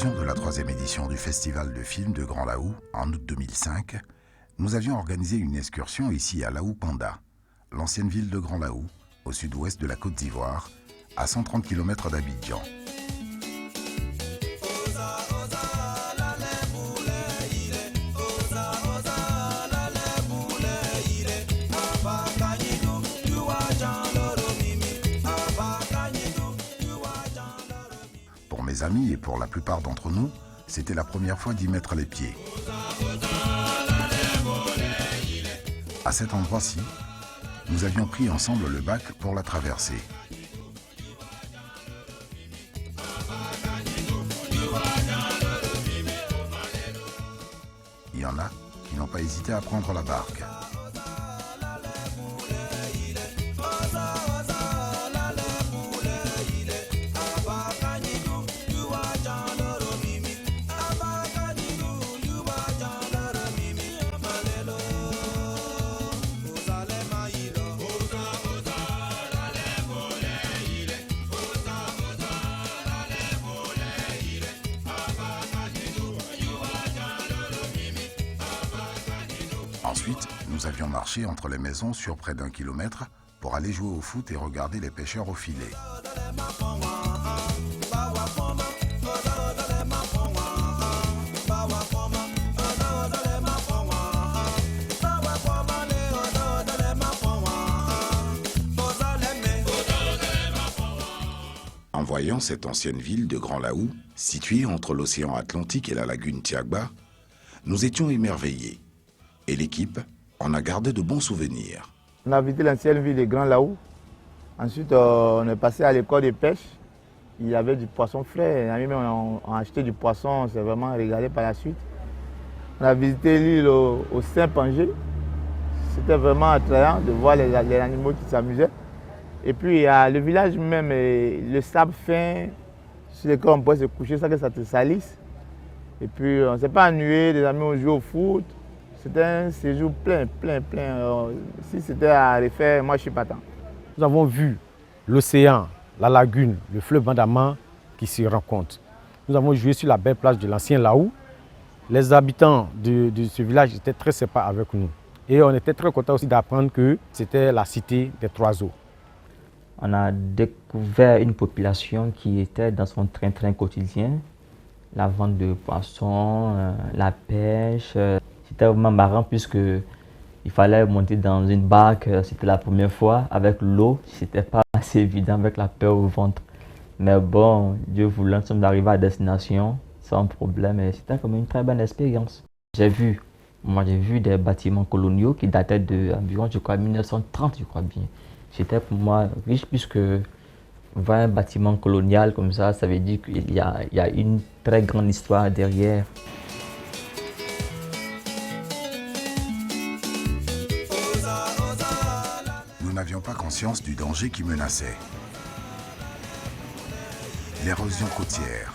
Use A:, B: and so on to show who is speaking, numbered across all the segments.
A: l'occasion de la 3e édition du Festival de films de Grand Laou, en août 2005, nous avions organisé une excursion ici à Laou Panda, l'ancienne ville de Grand Laou, au sud-ouest de la Côte d'Ivoire, à 130 km d'Abidjan. Pour mes amis et pour la plupart d'entre nous, c'était la première fois d'y mettre les pieds. À cet endroit-ci, nous avions pris ensemble le bac pour la traversée. Il y en a qui n'ont pas hésité à prendre la barque. Ensuite, nous avions marché entre les maisons sur près d'1 kilomètre pour aller jouer au foot et regarder les pêcheurs au filet. En voyant cette ancienne ville de Grand Laou, située entre l'océan Atlantique et la lagune Tiagba, nous étions émerveillés. Et l'équipe en a gardé de bons souvenirs.
B: On a visité l'ancienne ville de Grand Laou. Ensuite, on est passé à l'école de pêche. Il y avait du poisson frais. Les amis ont acheté du poisson, on s'est vraiment régalé par la suite. On a visité l'île au Saint-Pangé. C'était vraiment attrayant de voir les animaux qui s'amusaient. Et puis, il y a le village même, le sable fin sur lequel on pouvait se coucher sans que ça te salisse. Et puis, on ne s'est pas ennuyé, les amis ont joué au foot. C'était un séjour plein. Si c'était à refaire, moi je suis partant.
C: Nous avons vu l'océan, la lagune, le fleuve Bandama qui se rencontrent. Nous avons joué sur la belle plage de l'ancien Laou. Les habitants de ce village étaient très sympas avec nous. Et on était très contents aussi d'apprendre que c'était la cité des 3 eaux.
D: On a découvert une population qui était dans son train-train quotidien. La vente de poissons, la pêche. C'était vraiment marrant puisque il fallait monter dans une barque, c'était la première fois. Avec l'eau, c'était pas assez évident avec la peur au ventre. Mais bon, Dieu voulant, nous sommes arrivés à destination sans problème et c'était comme une très bonne expérience. J'ai vu des bâtiments coloniaux qui dataient d'environ, je crois, 1930, je crois bien. C'était pour moi riche puisque voir un bâtiment colonial comme ça veut dire qu'il y a une très grande histoire derrière.
A: Nous n'avions pas conscience du danger qui menaçait. L'érosion côtière.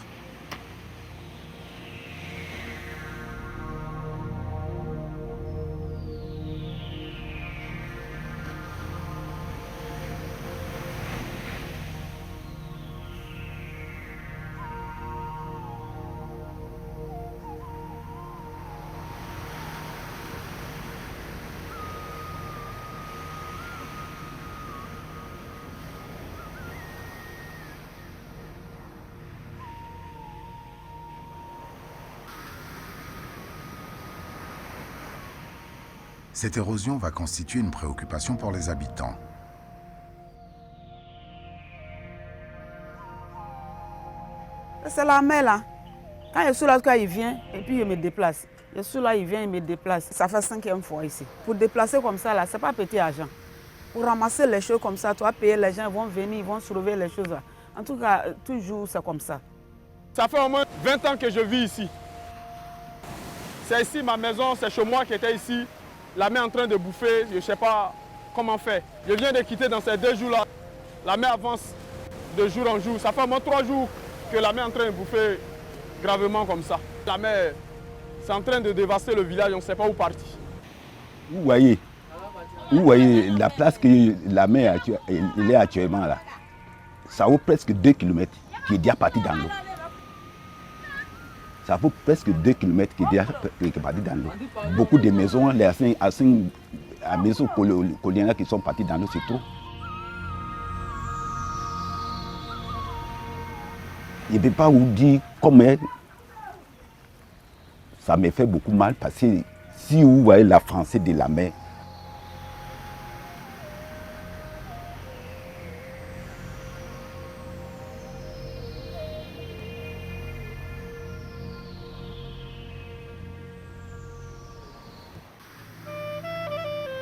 A: Cette érosion va constituer une préoccupation pour les habitants.
E: C'est la mer là. Quand je suis là, quand il vient, et puis il me déplace. Je suis là, il vient, il me déplace. Ça fait 5e fois ici. Pour déplacer comme ça, là, ce n'est pas petit argent. Pour ramasser les choses comme ça, tu vas payer, les gens vont venir, ils vont soulever les choses là. En tout cas, toujours c'est comme ça.
F: Ça fait au moins 20 ans que je vis ici. C'est ici ma maison, c'est chez moi qui était ici. La mer est en train de bouffer, je ne sais pas comment faire. Je viens de quitter dans ces 2 jours-là. La mer avance de jour en jour. Ça fait au moins 3 jours que la mer est en train de bouffer gravement comme ça. La mer, c'est en train de dévaster le village, on ne sait pas où partir.
G: Vous voyez la place que la mer est actuellement là. Ça vaut presque 2 km qui est déjà parti dans l'eau. Ça vaut presque 2 km qui est parti dans l'eau. Beaucoup de maisons, les maisons collines qui sont parties dans l'eau, c'est trop. Je ne peux pas vous dire comment ça me fait beaucoup mal parce que si vous voyez la française de la mer,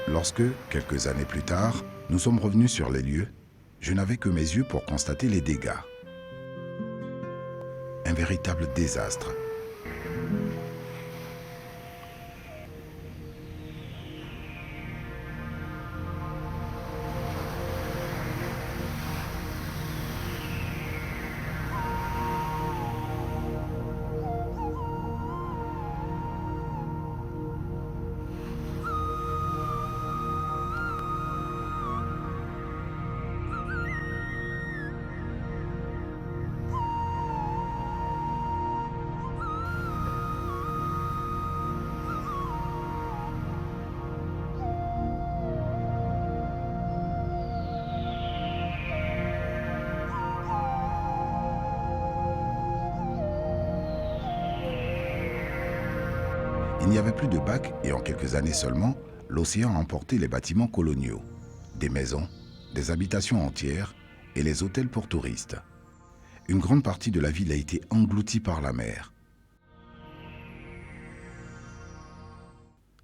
A: Lorsque, quelques années plus tard, nous sommes revenus sur les lieux, je n'avais que mes yeux pour constater les dégâts. Un véritable désastre. Il n'y avait plus de bacs et en quelques années seulement, l'océan a emporté les bâtiments coloniaux, des maisons, des habitations entières et les hôtels pour touristes. Une grande partie de la ville a été engloutie par la mer.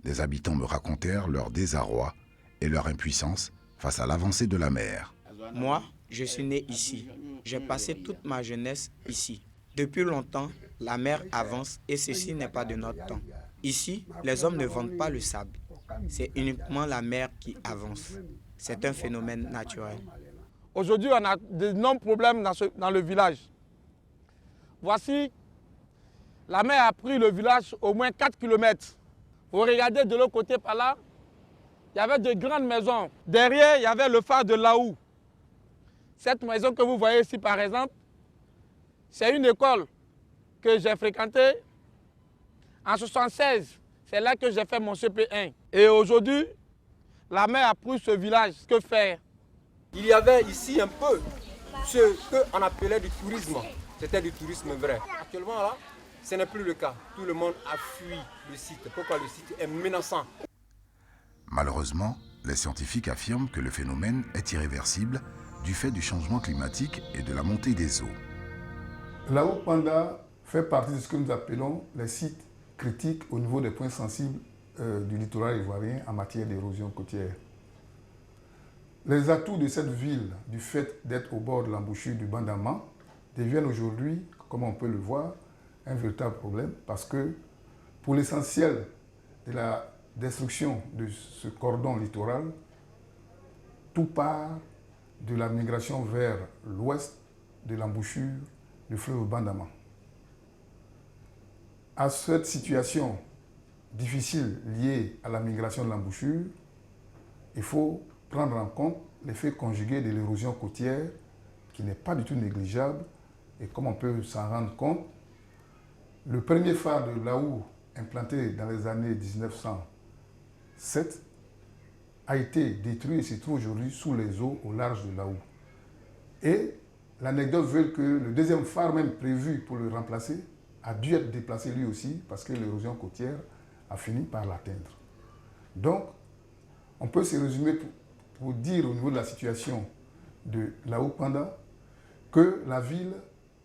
A: Les habitants me racontèrent leur désarroi et leur impuissance face à l'avancée de la mer.
H: Moi, je suis né ici. J'ai passé toute ma jeunesse ici. Depuis longtemps, la mer avance et ceci n'est pas de notre temps. Ici, les hommes ne vendent pas le sable. C'est uniquement la mer qui avance. C'est un phénomène naturel.
F: Aujourd'hui, on a d'énormes problèmes dans le village. Voici, la mer a pris le village au moins 4 km. Vous regardez de l'autre côté par là, il y avait de grandes maisons. Derrière, il y avait le phare de Laou. Cette maison que vous voyez ici, par exemple, c'est une école que j'ai fréquentée. En 1976, c'est là que j'ai fait mon CP1. Et aujourd'hui, la mer a pris ce village. Que faire?
I: Il y avait ici un peu ce qu'on appelait du tourisme. C'était du tourisme vrai. Actuellement, là, ce n'est plus le cas. Tout le monde a fui le site. Pourquoi le site est menaçant?
A: Malheureusement, les scientifiques affirment que le phénomène est irréversible du fait du changement climatique et de la montée des eaux.
J: Laou Panda fait partie de ce que nous appelons les sites critiques au niveau des points sensibles du littoral ivoirien en matière d'érosion côtière. Les atouts de cette ville, du fait d'être au bord de l'embouchure du Bandama, deviennent aujourd'hui, comme on peut le voir, un véritable problème parce que pour l'essentiel de la destruction de ce cordon littoral, tout part de la migration vers l'ouest de l'embouchure du fleuve Bandama. À cette situation difficile liée à la migration de l'embouchure, il faut prendre en compte l'effet conjugué de l'érosion côtière qui n'est pas du tout négligeable et comme on peut s'en rendre compte, le premier phare de Laou implanté dans les années 1907 a été détruit et se trouve aujourd'hui sous les eaux au large de Laou. Et l'anecdote veut que le deuxième phare même prévu pour le remplacer a dû être déplacé lui aussi parce que l'érosion côtière a fini par l'atteindre. Donc, on peut se résumer pour dire au niveau de la situation de Laou Panda que la ville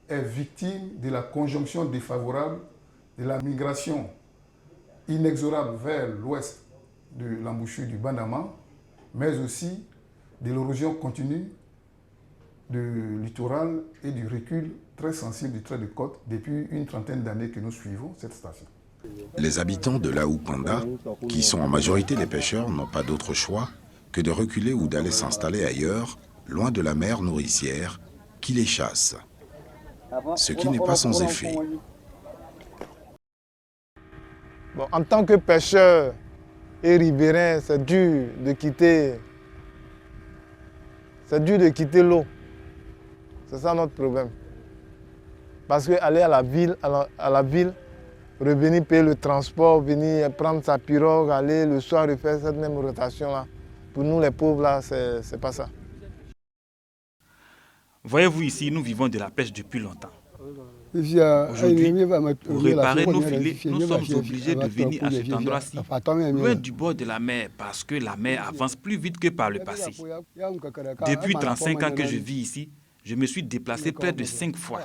J: est victime de la conjonction défavorable de la migration inexorable vers l'ouest de l'embouchure du Bandama, mais aussi de l'érosion continue du littoral et du recul très sensible du trait de côte depuis une trentaine d'années que nous suivons cette station.
A: Les habitants de Laou Panda, qui sont en majorité les pêcheurs, n'ont pas d'autre choix que de reculer ou d'aller s'installer ailleurs, loin de la mer nourricière, qui les chasse. Ce qui n'est pas sans effet.
B: Bon, en tant que pêcheur et riverain, c'est dur de quitter l'eau. C'est ça notre problème. Parce qu'aller à la ville,
K: revenir payer le transport, venir prendre sa pirogue, aller le soir refaire cette même rotation-là. Pour nous les pauvres, là, c'est pas ça.
L: Voyez-vous ici, nous vivons de la pêche depuis longtemps.
M: Aujourd'hui,
L: pour réparer nos filets, nous sommes obligés de venir à cet endroit-ci, loin du bord de la mer, parce que la mer avance plus vite que par le passé. Depuis 35 ans que je vis ici, je me suis déplacé près de 5 fois.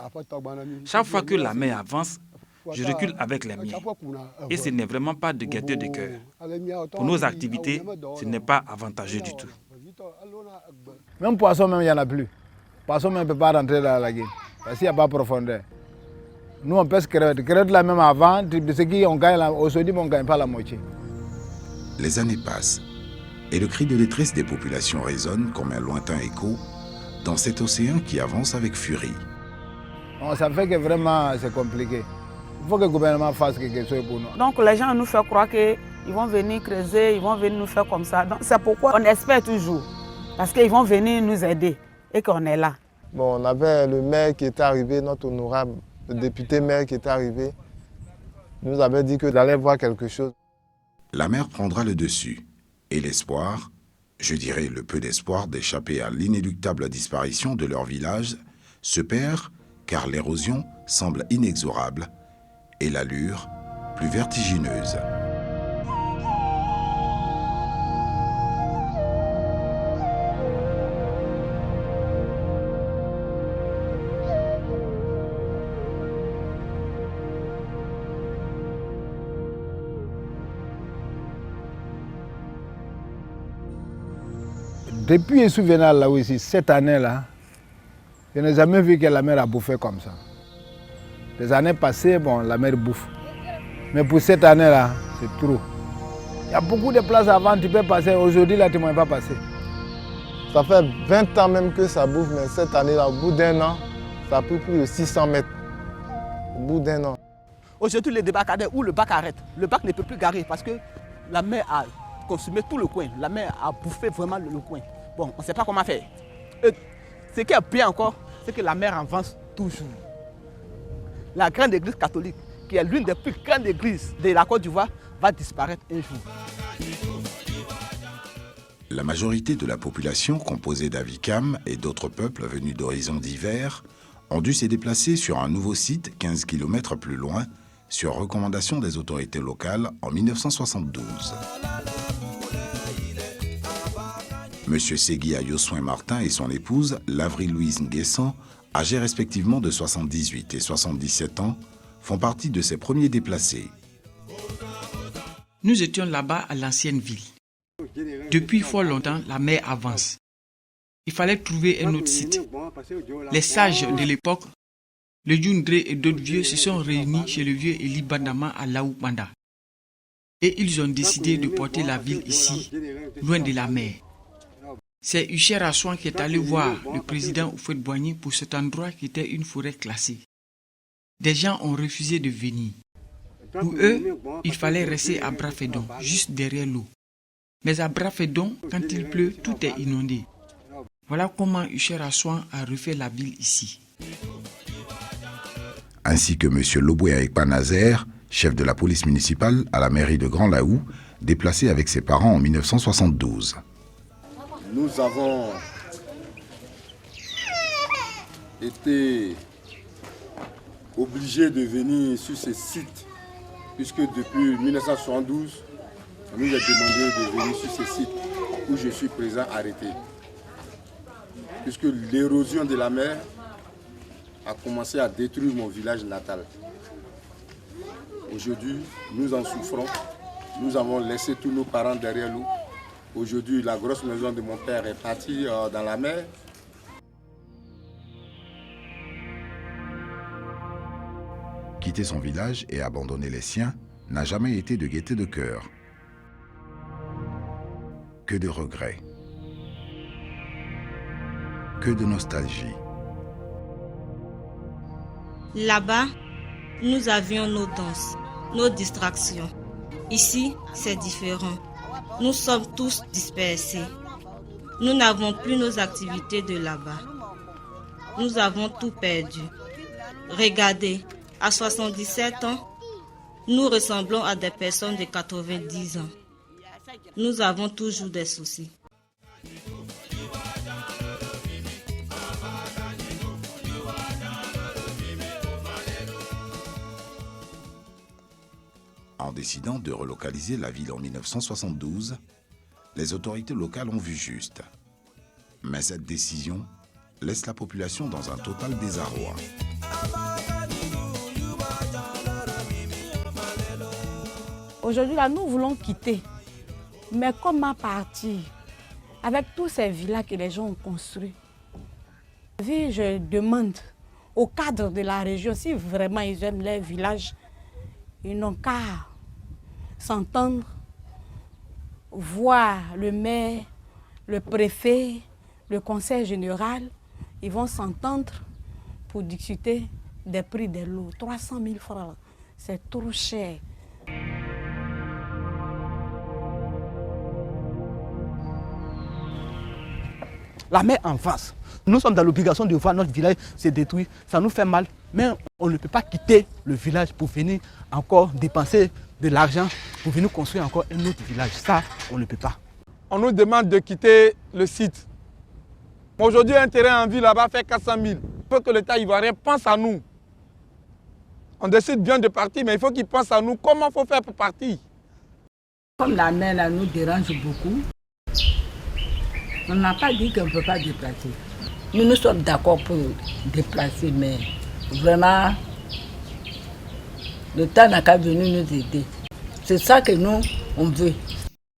L: Chaque fois que la mer avance, je recule avec les miens. Et ce n'est vraiment pas de gaieté de cœur. Pour nos activités, ce n'est pas avantageux du tout.
B: Même poisson, même, il n'y en a plus. Poisson même ne peut pas rentrer dans la lague parce qu'il n'y a pas de profondeur. Nous, on pêche crevette. Crevette, là même avant, de ce qu'on gagne, aujourd'hui, on ne gagne pas la moitié.
A: Les années passent et le cri de détresse des populations résonne comme un lointain écho dans cet océan qui avance avec furie.
B: Bon, ça fait que vraiment, c'est compliqué. Il faut que le gouvernement fasse quelque chose pour nous.
E: Donc les gens nous font croire qu'ils vont venir creuser, ils vont venir nous faire comme ça. Donc c'est pourquoi on espère toujours. Parce qu'ils vont venir nous aider et qu'on est là.
K: Bon, on avait le maire qui était arrivé, notre honorable, le député maire qui était arrivé. Il nous avait dit que d'aller voir quelque chose.
A: La mer prendra le dessus et l'espoir, je dirais le peu d'espoir d'échapper à l'inéluctable disparition de leur village, se perd car l'érosion semble inexorable et l'allure plus vertigineuse.
B: Depuis le souvenir là aussi, cette année-là, je n'ai jamais vu que la mer a bouffé comme ça. Les années passées, bon, la mer bouffe. Mais pour cette année-là, c'est trop. Il y a beaucoup de places avant, tu peux passer. Aujourd'hui, là, tu ne peux pas passer.
K: Ça fait 20 ans même que ça bouffe, mais cette année-là, au bout d'un an, ça a pris plus de 600 mètres. Au bout d'un an.
N: Aujourd'hui, le débarcadère où le bac arrête, le bac ne peut plus garer parce que la mer a consumé tout le coin. La mer a bouffé vraiment le coin. Bon, on ne sait pas comment faire. Ce qui est bien encore, c'est que la mer avance toujours. La grande église catholique, qui est l'une des plus grandes églises de la Côte d'Ivoire, va disparaître un jour.
A: La majorité de la population, composée d'Avikam et d'autres peuples venus d'horizons divers, ont dû se déplacer sur un nouveau site 15 km plus loin, sur recommandation des autorités locales en 1972. Monsieur Segui Ayossoin Martin et son épouse, Lavry-Louise Nguessan, âgés respectivement de 78 et 77 ans, font partie de ces premiers déplacés.
O: Nous étions là-bas à l'ancienne ville. Depuis fort longtemps, la mer avance. Il fallait trouver un autre site. Les sages de l'époque, le Djoundré et d'autres vieux se sont réunis chez le vieux Eli Bandama à Laou Banda. Et ils ont décidé de porter la ville ici, loin de la mer. C'est Hucher Assouan qui est allé voir le président Houphouët-Boigny pour cet endroit qui était une forêt classée. Des gens ont refusé de venir. Pour eux, il fallait rester à Brafédon, juste derrière l'eau. Mais à Brafédon, quand il pleut, tout est inondé. Voilà comment Hucher Assouan a refait la ville ici.
A: Ainsi que M. Loboué Ekpa Nazer, chef de la police municipale à la mairie de Grand Laou, déplacé avec ses parents en 1972.
P: Nous avons été obligés de venir sur ce site, puisque depuis 1972, on nous a demandé de venir sur ce site où je suis présent arrêté. Puisque l'érosion de la mer a commencé à détruire mon village natal. Aujourd'hui, nous en souffrons. Nous avons laissé tous nos parents derrière nous. Aujourd'hui, la grosse maison de mon père est partie dans la mer.
A: Quitter son village et abandonner les siens n'a jamais été de gaieté de cœur. Que de regrets. Que de nostalgie.
Q: Là-bas, nous avions nos danses, nos distractions. Ici, c'est différent. Nous sommes tous dispersés. Nous n'avons plus nos activités de là-bas. Nous avons tout perdu. Regardez, à 77 ans, Nous ressemblons à des personnes de 90 ans. Nous avons toujours des soucis.
A: En décidant de relocaliser la ville en 1972, les autorités locales ont vu juste. Mais cette décision laisse la population dans un total désarroi.
R: Aujourd'hui, là, nous voulons quitter. Mais comment partir avec tous ces villas que les gens ont construits? Je demande aux cadres de la région, si vraiment ils aiment les villages, ils n'ont qu'à s'entendre, voir le maire, le préfet, le conseil général. Ils vont s'entendre pour discuter des prix des lots. 300 000 francs, c'est trop cher.
N: La mer en face. Nous sommes dans l'obligation de voir notre village se détruire. Ça nous fait mal, mais on ne peut pas quitter le village pour venir encore dépenser de l'argent pour venir construire encore un autre village. Ça, on ne peut pas.
F: On nous demande de quitter le site. Aujourd'hui, un terrain en ville là-bas fait 400 000. Il faut que l'État ivoirien pense à nous. On décide bien de partir, mais il faut qu'il pense à nous. Comment il faut faire pour partir?
S: Comme la mer là, nous dérange beaucoup, on n'a pas dit qu'on ne peut pas déplacer. Nous sommes d'accord pour déplacer, mais vraiment, l'État n'a qu'à venir nous aider. C'est ça que nous, on veut.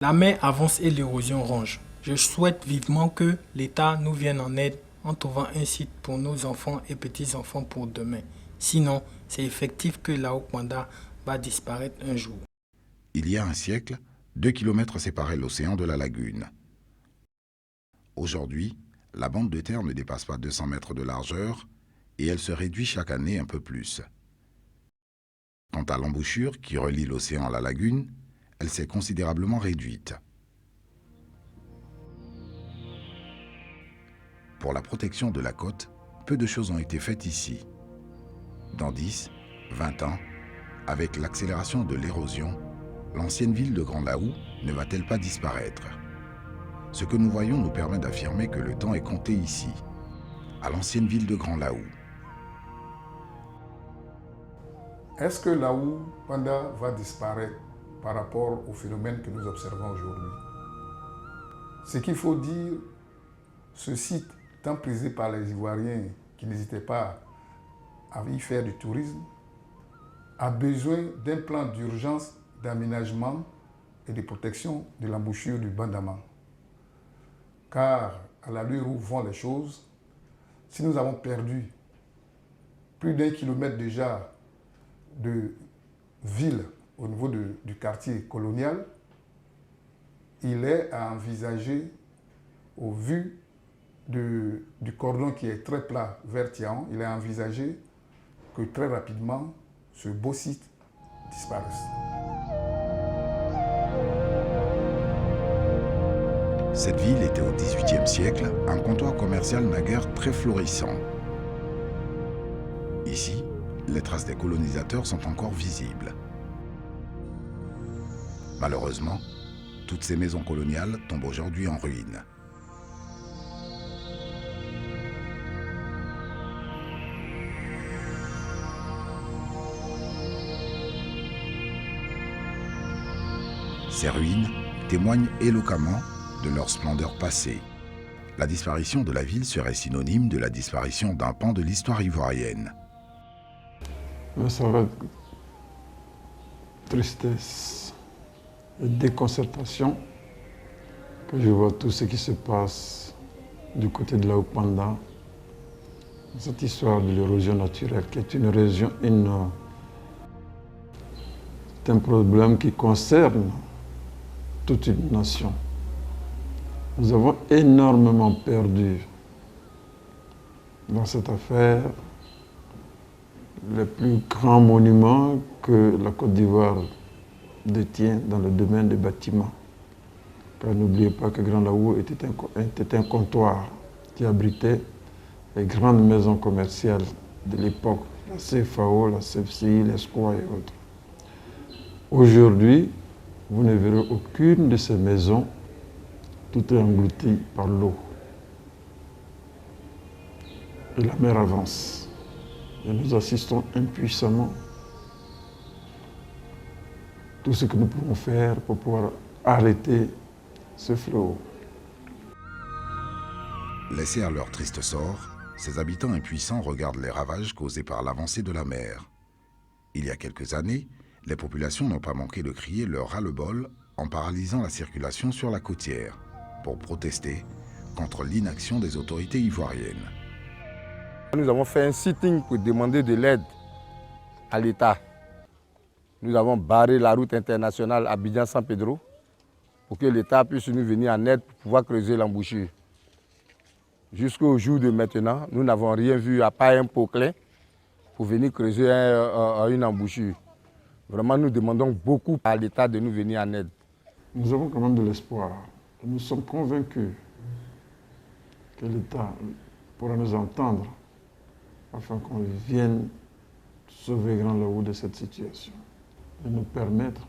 O: La mer avance et l'érosion ronge. Je souhaite vivement que l'État nous vienne en aide en trouvant un site pour nos enfants et petits-enfants pour demain. Sinon, c'est effectif que Laou Panda va disparaître un jour.
A: Il y a un siècle, 2 kilomètres séparaient l'océan de la lagune. Aujourd'hui, la bande de terre ne dépasse pas 200 mètres de largeur et elle se réduit chaque année un peu plus. Quant à l'embouchure qui relie l'océan à la lagune, elle s'est considérablement réduite. Pour la protection de la côte, peu de choses ont été faites ici. Dans 10, 20 ans, avec l'accélération de l'érosion, l'ancienne ville de Grand Laou ne va-t-elle pas disparaître? Ce que nous voyons nous permet d'affirmer que le temps est compté ici, à l'ancienne ville de Grand Laou.
J: Est-ce que Laou Panda va disparaître par rapport au phénomène que nous observons aujourd'hui? Ce qu'il faut dire, ce site, tant prisé par les Ivoiriens qui n'hésitaient pas à y faire du tourisme, a besoin d'un plan d'urgence d'aménagement et de protection de l'embouchure du Bandama. Car à l'allure où vont les choses, si nous avons perdu plus d'1 kilomètre déjà de ville au niveau du quartier colonial, il est à envisager, au vu du cordon qui est très plat vers Tiaon, il est à envisager que très rapidement, ce beau site disparaisse.
A: Cette ville était au XVIIIe siècle un comptoir commercial naguère très florissant. Ici, les traces des colonisateurs sont encore visibles. Malheureusement, toutes ces maisons coloniales tombent aujourd'hui en ruine. Ces ruines témoignent éloquemment de leur splendeur passée. La disparition de la ville serait synonyme de la disparition d'un pan de l'histoire ivoirienne.
M: Ça va être tristesse et déconcertation que je vois tout ce qui se passe du côté de Laou Panda. Cette histoire de l'érosion naturelle qui est une érosion énorme. C'est un problème qui concerne toute une nation. Nous avons énormément perdu dans cette affaire les plus grands monuments que la Côte d'Ivoire détient dans le domaine des bâtiments. Car n'oubliez pas que Grand Laou était un comptoir qui abritait les grandes maisons commerciales de l'époque, la CFAO, la CFCI, l'ESCOA et autres. Aujourd'hui, vous ne verrez aucune de ces maisons, tout est englouti par l'eau. Et la mer avance. Et nous assistons impuissamment. Tout ce que nous pouvons faire pour pouvoir arrêter ce fléau.
A: Laissés à leur triste sort, ces habitants impuissants regardent les ravages causés par l'avancée de la mer. Il y a quelques années, les populations n'ont pas manqué de crier leur ras-le-bol en paralysant la circulation sur la côtière pour protester contre l'inaction des autorités ivoiriennes.
P: Nous avons fait un sitting pour demander de l'aide à l'État. Nous avons barré la route internationale Abidjan-San Pedro pour que l'État puisse nous venir en aide pour pouvoir creuser l'embouchure. Jusqu'au jour de maintenant, nous n'avons rien vu à part un pot clé pour venir creuser une embouchure. Vraiment, nous demandons beaucoup à l'État de nous venir en aide.
M: Nous avons quand même de l'espoir. Nous sommes convaincus que l'État pourra nous entendre afin qu'on vienne sauver Grand Laou de cette situation et nous permettre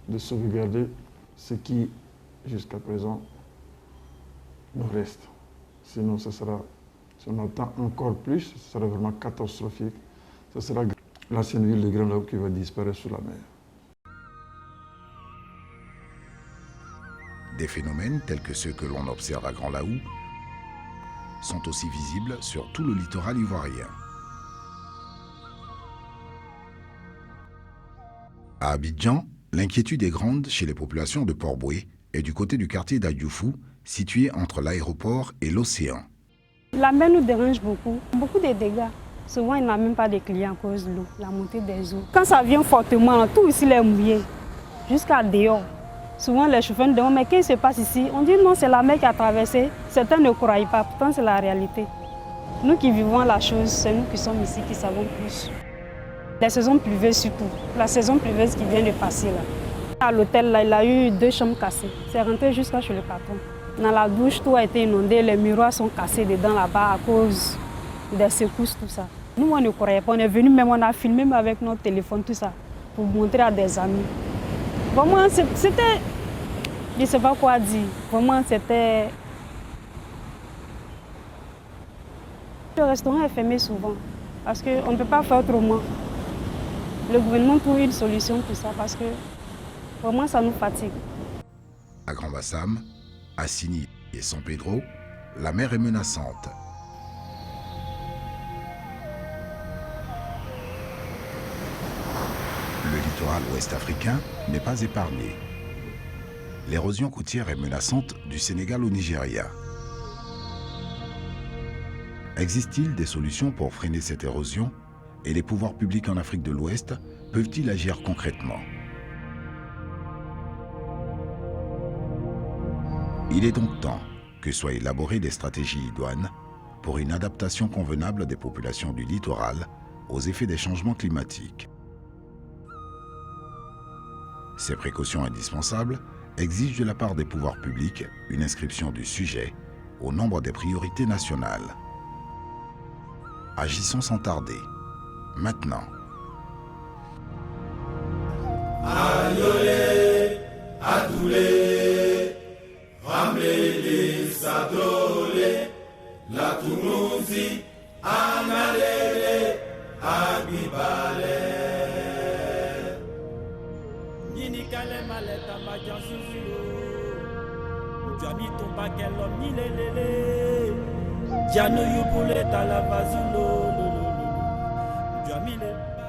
M: de sauvegarder ce qui, jusqu'à présent, nous reste. Sinon, si on attend encore plus, ce sera vraiment catastrophique. Ce sera l'ancienne ville de Grand Laou qui va disparaître sous la mer.
A: Des phénomènes tels que ceux que l'on observe à Grand Laou sont aussi visibles sur tout le littoral ivoirien. À Abidjan, l'inquiétude est grande chez les populations de Port-Boué et du côté du quartier d'Adioufou, situé entre l'aéroport et l'océan.
R: La mer nous dérange beaucoup, beaucoup de dégâts. Souvent, il n'y a même pas de clients à cause de l'eau, la montée des eaux. Quand ça vient fortement, tout ici est mouillé, jusqu'à dehors. Souvent, les chauffeurs nous demandent, mais qu'est-ce qui se passe ici? On dit non, c'est la mer qui a traversé. Certains ne croient pas, pourtant c'est la réalité. Nous qui vivons la chose, c'est nous qui sommes ici qui savons plus. Les saisons pluvieuses surtout, la saison pluvieuse qui vient de passer là. À l'hôtel, là, il a eu 2 chambres cassées. C'est rentré jusqu'à chez le patron. Dans la douche, tout a été inondé, les miroirs sont cassés dedans là-bas à cause des secousses, tout ça. Nous, on ne croyait pas. On est venu même, on a filmé même avec notre téléphone, tout ça, pour montrer à des amis. Vraiment, c'était... Je ne sais pas quoi dire. Vraiment, c'était... Le restaurant est fermé souvent, parce qu'on ne peut pas faire autrement. Le gouvernement trouve une solution pour ça, parce que vraiment, ça nous fatigue.
A: À Grand Bassam, à Sini et San Pedro, la mer est menaçante. Le littoral ouest africain n'est pas épargné. L'érosion côtière est menaçante du Sénégal au Nigeria. Existe-t-il des solutions pour freiner cette érosion et les pouvoirs publics en Afrique de l'Ouest peuvent-ils agir concrètement? Il est donc temps que soient élaborées des stratégies idoines pour une adaptation convenable des populations du littoral aux effets des changements climatiques. Ces précautions indispensables exigent de la part des pouvoirs publics une inscription du sujet au nombre des priorités nationales. Agissons sans tarder, maintenant.
T: Ayole, Adoulé, Ramlele, Sadrole, La Toulousie, Amalele, Abibale. Nini Kale Maleta Majansuyo, Jami Tomba Kelom Nilele, Jano Yubule Talavazulo, Jamile.